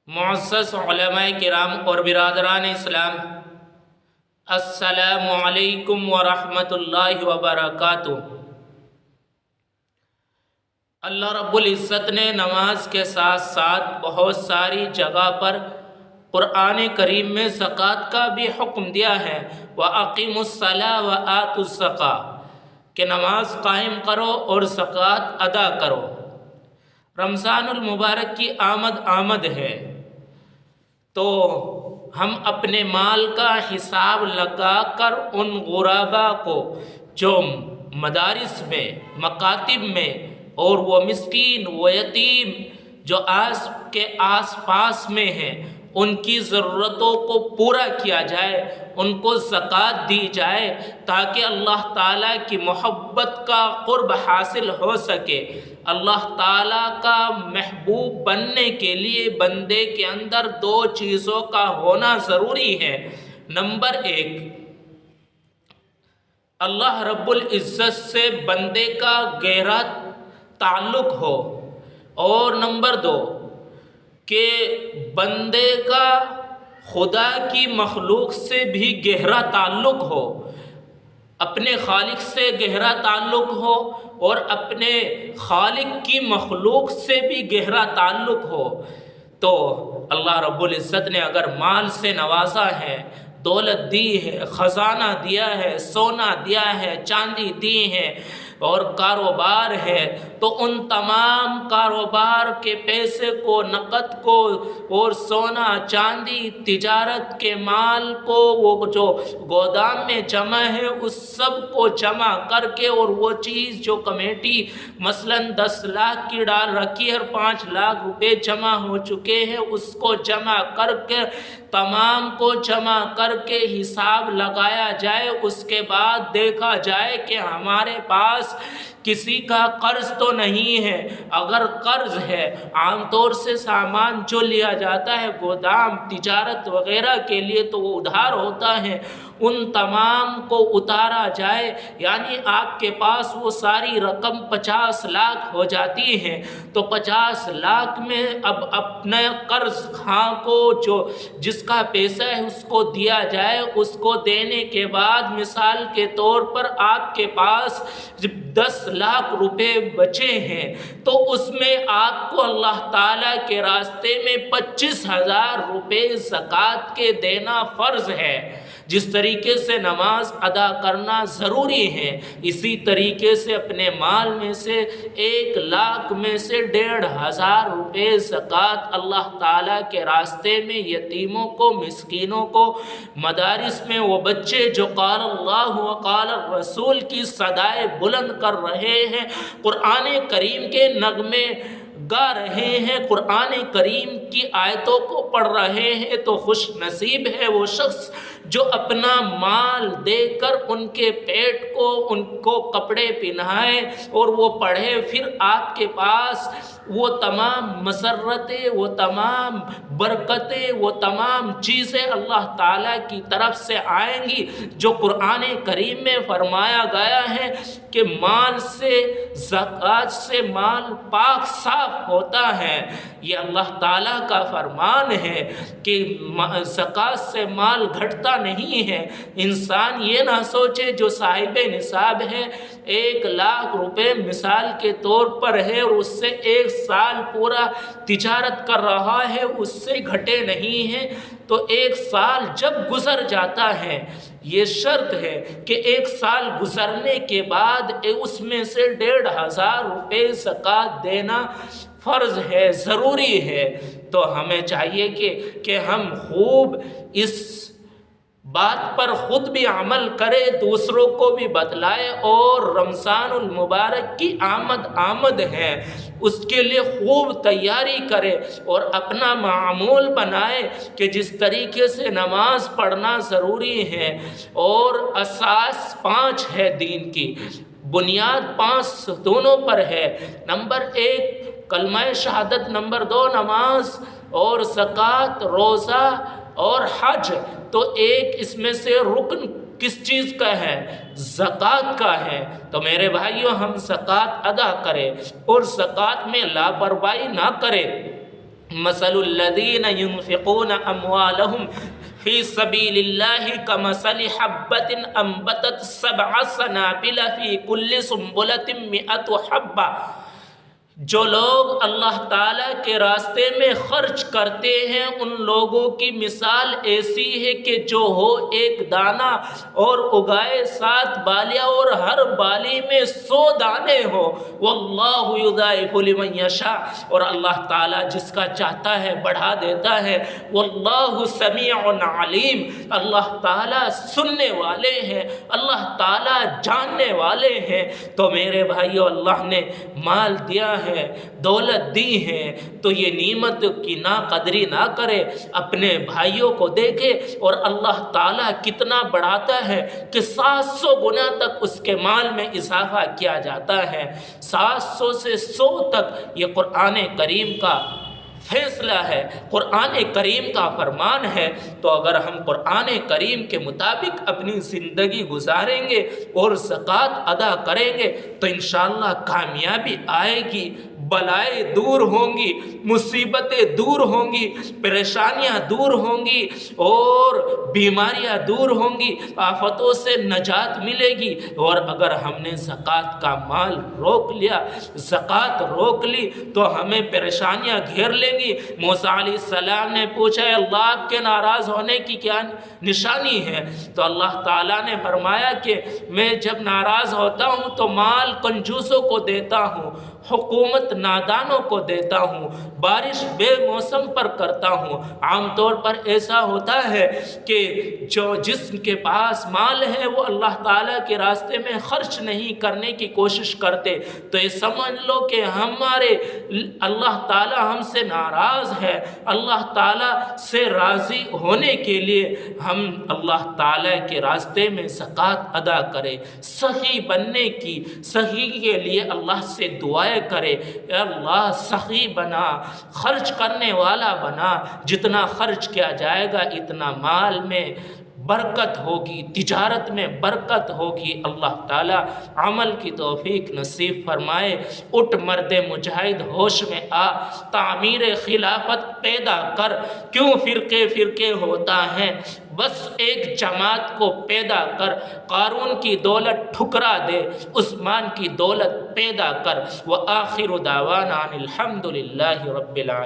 معزز علماء کرام اور برادران اسلام، السلام علیکم ورحمۃ اللہ وبرکاتہ۔ اللہ رب العزت نے نماز کے ساتھ ساتھ بہت ساری جگہ پر قرآن کریم میں زکوٰۃ کا بھی حکم دیا ہے۔ وَأَقِيمُوا الصَّلَاةَ وَآتُوا الزَّكَاةَ کہ نماز قائم کرو اور زکوٰۃ ادا کرو۔ رمضان المبارک کی آمد ہے تو ہم اپنے مال کا حساب لگا کر ان غرباء کو جو مدارس میں، مکاتب میں، اور وہ مسکین و یتیم جو آس پاس میں ہیں، ان کی ضرورتوں کو پورا کیا جائے، ان کو زکوٰۃ دی جائے تاکہ اللہ تعالیٰ کی محبت کا قرب حاصل ہو سکے۔ اللہ تعالیٰ کا محبوب بننے کے لیے بندے کے اندر دو چیزوں کا ہونا ضروری ہے۔ نمبر 1، اللہ رب العزت سے بندے کا گہرا تعلق ہو، اور نمبر 2 کہ بندے کا خدا کی مخلوق سے بھی گہرا تعلق ہو، اپنے خالق سے گہرا تعلق ہو اور اپنے خالق کی مخلوق سے بھی گہرا تعلق ہو۔ تو اللہ رب العزت نے اگر مال سے نوازا ہے، دولت دی ہے، خزانہ دیا ہے، سونا دیا ہے، چاندی دی ہے اور کاروبار ہے، تو ان تمام کاروبار کے پیسے کو، نقد کو اور سونا چاندی تجارت کے مال کو، وہ جو گودام میں جمع ہے اس سب کو جمع کر کے، اور وہ چیز جو کمیٹی مثلاً 10 لاکھ کی ڈال رکھی ہے اور 5 لاکھ روپے جمع ہو چکے ہیں، اس کو جمع کر کے، تمام کو جمع کر کے حساب لگایا جائے۔ اس کے بعد دیکھا جائے کہ ہمارے پاس کسی کا قرض تو نہیں ہے۔ اگر قرض ہے، عام طور سے سامان جو لیا جاتا ہے گودام تجارت وغیرہ کے لیے تو وہ ادھار ہوتا ہے، ان تمام کو اتارا جائے، یعنی آپ کے پاس وہ ساری رقم 50 لاکھ ہو جاتی ہے، تو 50 لاکھ میں اب اپنے قرض خواہ کو جس کا پیسہ ہے اس کو دیا جائے۔ اس کو دینے کے بعد مثال کے طور پر آپ کے پاس 10 لاکھ روپے بچے ہیں، تو اس میں آپ کو اللہ تعالیٰ کے راستے میں 25,000 روپے زکوٰۃ کے دینا فرض ہے۔ جس طریقے سے نماز ادا کرنا ضروری ہے، اسی طریقے سے اپنے مال میں سے 1 لاکھ میں سے 1,500 روپے زکوٰۃ اللہ تعالیٰ کے راستے میں یتیموں کو، مسکینوں کو، مدارس میں وہ بچے جو قال اللہ و قال الرسول کی صدائے بلند کر رہے ہیں، قرآن کریم کے نغمے گا رہے ہیں، قرآن کریم کی آیتوں کو پڑھ رہے ہیں، تو خوش نصیب ہے وہ شخص جو اپنا مال دے کر ان کے پیٹ کو، ان کو کپڑے پہنائے اور وہ پڑھے، پھر آپ کے پاس وہ تمام مسرتیں، وہ تمام برکتیں، وہ تمام چیزیں اللہ تعالیٰ کی طرف سے آئیں گی جو قرآن کریم میں فرمایا گیا ہے کہ مال سے، زکوٰۃ سے مال پاک صاف ہوتا ہے۔ یہ اللہ تعالیٰ کا فرمان ہے کہ زکوٰۃ سے مال گھٹتا نہیں ہے۔ انسان یہ نہ سوچے جو صاحب نصاب ہے، 1 لاکھ روپے مثال کے طور پر ہے اور اس سے 1 سال پورا تجارت کر رہا ہے، اس سے گھٹے نہیں ہیں، تو 1 سال جب گزر جاتا ہے، یہ شرط ہے کہ 1 سال گزرنے کے بعد اس میں سے 1,500 روپے زکوٰۃ دینا فرض ہے، ضروری ہے۔ تو ہمیں چاہیے کہ ہم خوب اس بات پر خود بھی عمل کرے، دوسروں کو بھی بتلائے، اور رمضان المبارک کی آمد ہے اس کے لیے خوب تیاری کرے اور اپنا معمول بنائے کہ جس طریقے سے نماز پڑھنا ضروری ہے، اور اساس 5 ہے دین کی، بنیاد 5 ستونوں پر ہے۔ نمبر 1 کلمہ شہادت، نمبر 2 نماز اور زکوٰۃ، روزہ اور حج۔ تو ایک اس میں سے رکن کس چیز کا ہے؟ زکوٰۃ کا ہے۔ تو میرے بھائیوں، ہم زکوٰۃ ادا کریں اور زکوٰۃ میں لاپرواہی نہ کریں۔ مثل الذین ينفقون اموالهم فی سبیل اللہ کمثل حبۃ انبتت سبع سنابل فی کل سنبلۃ مئۃ حبہ، جو لوگ اللہ تعالیٰ کے راستے میں خرچ کرتے ہیں ان لوگوں کی مثال ایسی ہے کہ جو ہو ایک دانہ اور اگائے 7 بالیاں اور ہر بالی میں 100 دانے ہو، واللہ یضاعف لمن یشاء، اور اللہ تعالیٰ جس کا چاہتا ہے بڑھا دیتا ہے، واللہ سمیع علیم، اللہ تعالیٰ سننے والے ہیں، اللہ تعالیٰ جاننے والے ہیں۔ تو میرے بھائیو، اللہ نے مال دیا ہے، دولت دی ہے، تو یہ نعمت کی ناقدری نہ کرے، اپنے بھائیوں کو دیکھے اور اللہ تعالیٰ کتنا بڑھاتا ہے کہ 700 گنا تک اس کے مال میں اضافہ کیا جاتا ہے، 700 سے 100 تک۔ یہ قرآن کریم کا فیصلہ ہے، قرآن کریم کا فرمان ہے۔ تو اگر ہم قرآن کریم کے مطابق اپنی زندگی گزاریں گے اور زکوٰۃ ادا کریں گے تو انشاءاللہ کامیابی آئے گی، بلائیں دور ہوں گی، مصیبتیں دور ہوں گی، پریشانیاں دور ہوں گی اور بیماریاں دور ہوں گی، آفتوں سے نجات ملے گی۔ اور اگر ہم نے زکوٰۃ کا مال روک لیا، زکوٰۃ روک لی، تو ہمیں پریشانیاں گھیر لیں گی۔ موسیٰ علیہ السلام نے پوچھا، اللہ آپ کے ناراض ہونے کی کیا نشانی ہے؟ تو اللہ تعالیٰ نے فرمایا کہ میں جب ناراض ہوتا ہوں تو مال کنجوسوں کو دیتا ہوں، حکومت نادانوں کو دیتا ہوں، بارش بے موسم پر کرتا ہوں۔ عام طور پر ایسا ہوتا ہے کہ جس کے پاس مال ہے وہ اللہ تعالیٰ کے راستے میں خرچ نہیں کرنے کی کوشش کرتے، تو یہ سمجھ لو کہ ہمارے اللہ تعالیٰ ہم سے ناراض ہے۔ اللہ تعالیٰ سے راضی ہونے کے لیے ہم اللہ تعالیٰ کے راستے میں زکوٰۃ ادا کریں، سخی بننے کی، سخی کے لیے اللہ سے دعائیں کرے، اے اللہ سخی بنا، خرچ کرنے والا بنا، جتنا خرچ کیا جائے گا اتنا مال میں برکت ہوگی، تجارت میں برکت ہوگی۔ اللہ تعالیٰ عمل کی توفیق نصیب فرمائے۔ اٹھ مرد مجاہد، ہوش میں آ، تعمیر خلافت پیدا کر، کیوں فرقے فرقے ہوتا ہے، بس ایک جماعت کو پیدا کر، قارون کی دولت ٹھکرا دے، عثمان کی دولت پیدا کر۔ وآخر دعوانا ان الحمد للہ رب العالمین۔